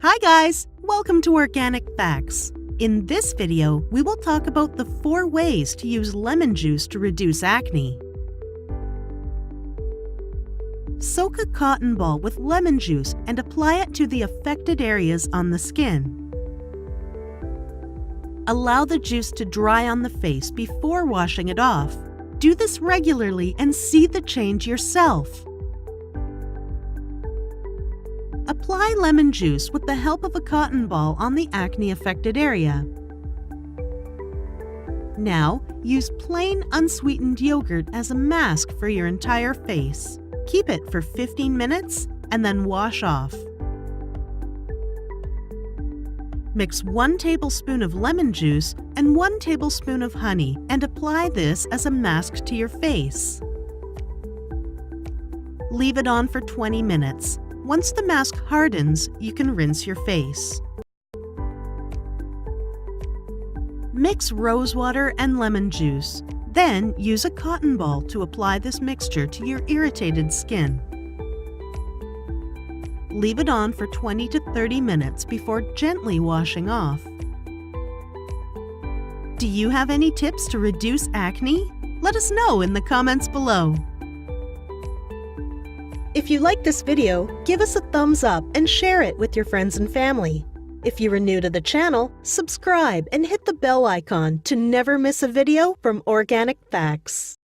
Hi guys, welcome to Organic Facts. In this video, we will talk about the 4 ways to use lemon juice to reduce acne. Soak a cotton ball with lemon juice and apply it to the affected areas on the skin. Allow the juice to dry on the face before washing it off. Do this regularly and see the change yourself. Apply lemon juice with the help of a cotton ball on the acne-affected area. Now, use plain unsweetened yogurt as a mask for your entire face. Keep it for 15 minutes and then wash off. Mix 1 tablespoon of lemon juice and 1 tablespoon of honey and apply this as a mask to your face. Leave it on for 20 minutes. Once the mask hardens, you can rinse your face. Mix rose water and lemon juice. Then use a cotton ball to apply this mixture to your irritated skin. Leave it on for 20 to 30 minutes before gently washing off. Do you have any tips to reduce acne? Let us know in the comments below. If you like this video, give us a thumbs up and share it with your friends and family. If you are new to the channel, subscribe and hit the bell icon to never miss a video from Organic Facts.